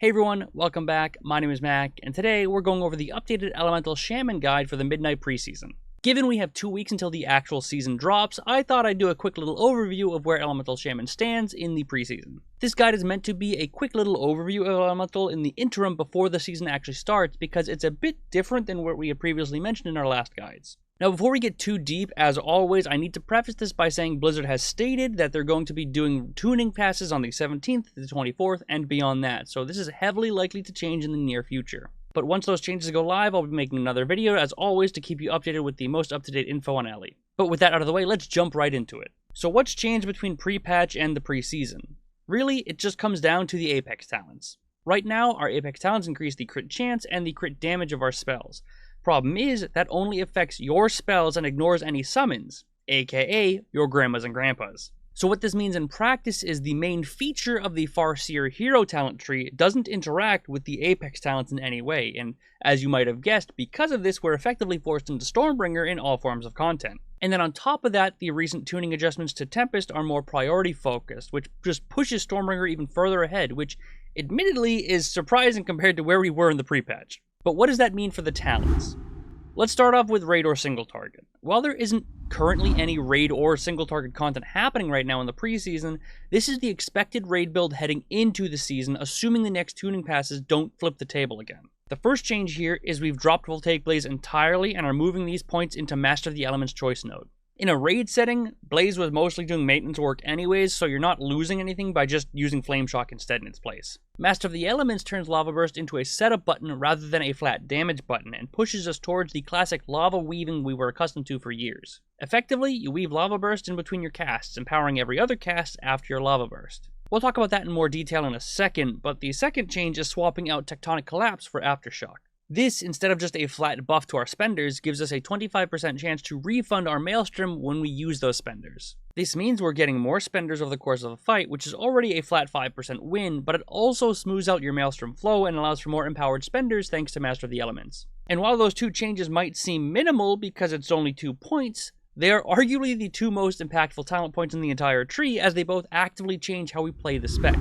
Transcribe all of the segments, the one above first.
Hey everyone, welcome back. My name is Mac, and today we're going over the updated Elemental Shaman guide for the Midnight Pre-Season. Given we have 2 weeks until the actual season drops, I thought I'd do a quick little overview of where Elemental Shaman stands in the preseason. This guide is meant to be a quick little overview of Elemental in the interim before the season actually starts because it's a bit different than what we had previously mentioned in our last guides. Now before we get too deep, as always, I need to preface this by saying Blizzard has stated that they're going to be doing tuning passes on the 17th, the 24th, and beyond that, so this is heavily likely to change in the near future. But once those changes go live, I'll be making another video, as always, to keep you updated with the most up-to-date info on Ellie. But with that out of the way, let's jump right into it. So what's changed between pre-patch and the preseason? Really, it just comes down to the Apex Talents. Right now, our Apex Talents increase the crit chance and the crit damage of our spells. Problem is, that only affects your spells and ignores any summons, aka your grandmas and grandpas. So what this means in practice is the main feature of the Farseer hero talent tree doesn't interact with the Apex talents in any way, and as you might have guessed, because of this we're effectively forced into Stormbringer in all forms of content. And then on top of that, the recent tuning adjustments to Tempest are more priority focused, which just pushes Stormbringer even further ahead, which admittedly is surprising compared to where we were in the pre-patch. But what does that mean for the talents? Let's start off with raid or single target. While there isn't currently any raid or single target content happening right now in the preseason, this is the expected raid build heading into the season, assuming the next tuning passes don't flip the table again. The first change here is we've dropped Voltaic Blaze entirely and are moving these points into Master of the Elements choice node. In a raid setting, Blaze was mostly doing maintenance work anyways, so you're not losing anything by just using Flame Shock instead in its place. Master of the Elements turns Lava Burst into a setup button rather than a flat damage button, and pushes us towards the classic lava weaving we were accustomed to for years. Effectively, you weave Lava Burst in between your casts, empowering every other cast after your Lava Burst. We'll talk about that in more detail in a second, but the second change is swapping out Tectonic Collapse for Aftershock. This, instead of just a flat buff to our spenders, gives us a 25% chance to refund our Maelstrom when we use those spenders. This means we're getting more spenders over the course of the fight, which is already a flat 5% win, but it also smooths out your Maelstrom flow and allows for more empowered spenders thanks to Master of the Elements. And while those two changes might seem minimal because it's only 2 points, they are arguably the two most impactful talent points in the entire tree, as they both actively change how we play the spec.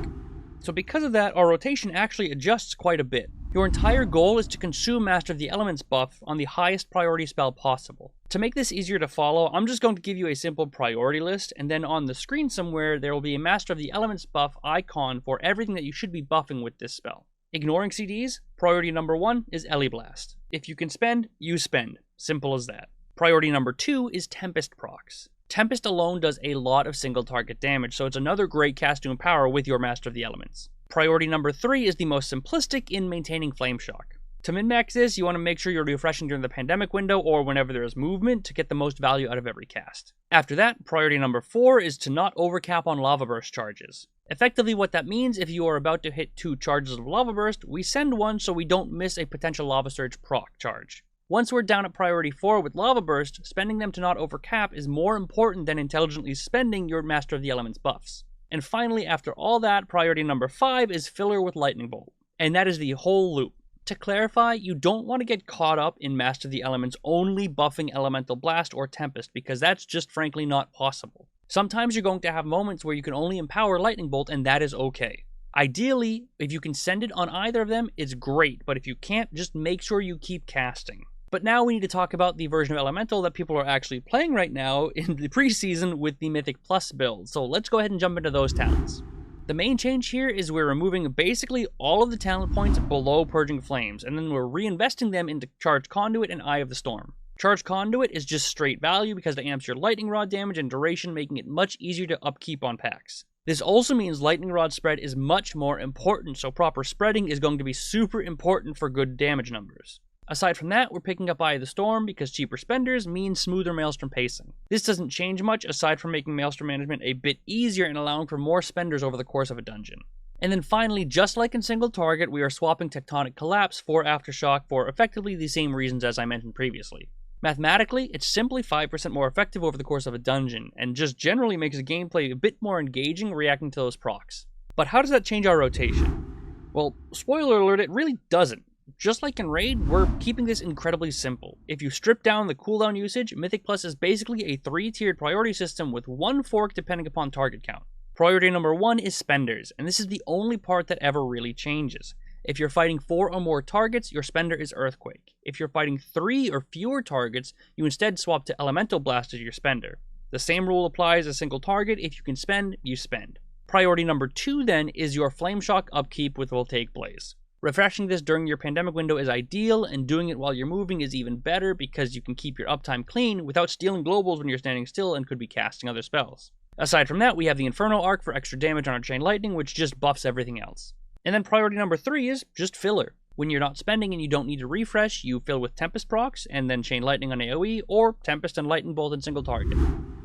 So because of that, our rotation actually adjusts quite a bit. Your entire goal is to consume Master of the Elements buff on the highest priority spell possible. To make this easier to follow, I'm just going to give you a simple priority list, and then on the screen somewhere there will be a Master of the Elements buff icon for everything that you should be buffing with this spell. Ignoring CDs, priority number 1 is Ellie Blast. If you can spend, you spend. Simple as that. Priority number 2 is Tempest procs. Tempest alone does a lot of single target damage, so it's another great cast to empower with your Master of the Elements. Priority number 3 is the most simplistic in maintaining Flame Shock. To min-max this, you want to make sure you're refreshing during the pandemic window or whenever there is movement to get the most value out of every cast. After that, priority number 4 is to not overcap on Lava Burst charges. Effectively what that means, if you are about to hit 2 charges of Lava Burst, we send one so we don't miss a potential Lava Surge proc charge. Once we're down at priority 4 with Lava Burst, spending them to not overcap is more important than intelligently spending your Master of the Elements buffs. And finally, after all that, priority number 5 is filler with Lightning Bolt. And that is the whole loop. To clarify, you don't want to get caught up in Master of the Elements only buffing Elemental Blast or Tempest, because that's just frankly not possible. Sometimes you're going to have moments where you can only empower Lightning Bolt, and that is okay. Ideally, if you can send it on either of them, it's great, but if you can't, just make sure you keep casting. But now we need to talk about the version of Elemental that people are actually playing right now in the preseason with the Mythic Plus build, so let's go ahead and jump into those talents. The main change here is we're removing basically all of the talent points below Purging Flames, and then we're reinvesting them into Charge Conduit and Eye of the Storm. Charge Conduit is just straight value because it amps your Lightning Rod damage and duration, making it much easier to upkeep on packs. This also means Lightning Rod spread is much more important, so proper spreading is going to be super important for good damage numbers. Aside from that, we're picking up Eye of the Storm because cheaper spenders mean smoother Maelstrom pacing. This doesn't change much aside from making Maelstrom management a bit easier and allowing for more spenders over the course of a dungeon. And then finally, just like in single target, we are swapping Tectonic Collapse for Aftershock for effectively the same reasons as I mentioned previously. Mathematically, it's simply 5% more effective over the course of a dungeon, and just generally makes the gameplay a bit more engaging reacting to those procs. But how does that change our rotation? Well, spoiler alert, it really doesn't. Just like in Raid, we're keeping this incredibly simple. If you strip down the cooldown usage, Mythic Plus is basically a 3-tiered priority system with 1 fork depending upon target count. Priority number 1 is spenders, and this is the only part that ever really changes. If you're fighting 4 or more targets, your spender is Earthquake. If you're fighting 3 or fewer targets, you instead swap to Elemental Blast as your spender. The same rule applies as a single target. If you can spend, you spend. Priority number 2 then is your Flame Shock upkeep with Voltaic Blaze. Refreshing this during your pandemic window is ideal, and doing it while you're moving is even better because you can keep your uptime clean without stealing globals when you're standing still and could be casting other spells. Aside from that, we have the Inferno Arc for extra damage on our Chain Lightning, which just buffs everything else. And then priority number 3 is just filler. When you're not spending and you don't need to refresh, you fill with Tempest procs, and then Chain Lightning on AoE, or Tempest and Lightning Bolt in single target.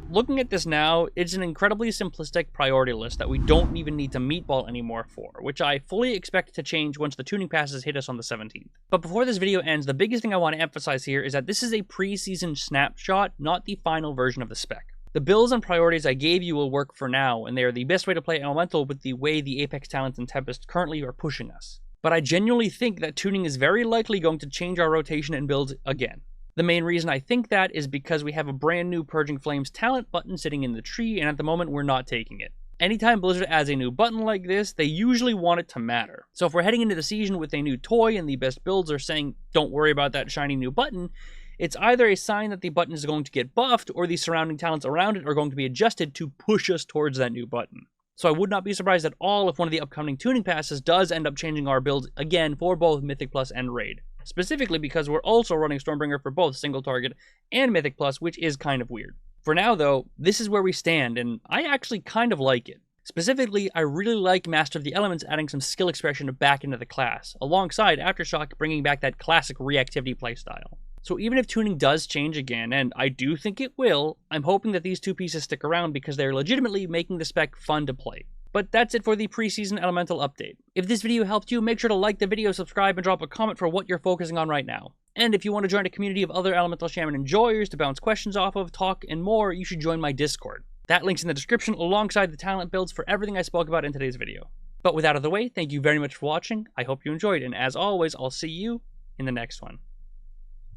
Looking at this now, it's an incredibly simplistic priority list that we don't even need to meatball anymore for, which I fully expect to change once the tuning passes hit us on the 17th. But before this video ends, the biggest thing I want to emphasize here is that this is a pre-season snapshot, not the final version of the spec. The builds and priorities I gave you will work for now, and they are the best way to play Elemental with the way the Apex Talents and Tempest currently are pushing us. But I genuinely think that tuning is very likely going to change our rotation and builds again. The main reason I think that is because we have a brand new Purging Flames talent button sitting in the tree, and at the moment we're not taking it. Anytime Blizzard adds a new button like this, they usually want it to matter. So if we're heading into the season with a new toy and the best builds are saying, don't worry about that shiny new button, it's either a sign that the button is going to get buffed or the surrounding talents around it are going to be adjusted to push us towards that new button. So I would not be surprised at all if one of the upcoming tuning passes does end up changing our builds again for both Mythic Plus and Raid. Specifically because we're also running Stormbringer for both single target and Mythic Plus, which is kind of weird. For now though, this is where we stand, and I actually kind of like it. Specifically, I really like Master of the Elements adding some skill expression back into the class, alongside Aftershock bringing back that classic reactivity playstyle. So even if tuning does change again, and I do think it will, I'm hoping that these two pieces stick around because they're legitimately making the spec fun to play. But that's it for the preseason Elemental update. If this video helped you, make sure to like the video, subscribe, and drop a comment for what you're focusing on right now. And if you want to join a community of other Elemental Shaman enjoyers to bounce questions off of, talk, and more, you should join my Discord. That link's in the description alongside the talent builds for everything I spoke about in today's video. But with that out of the way, thank you very much for watching, I hope you enjoyed, and as always, I'll see you in the next one.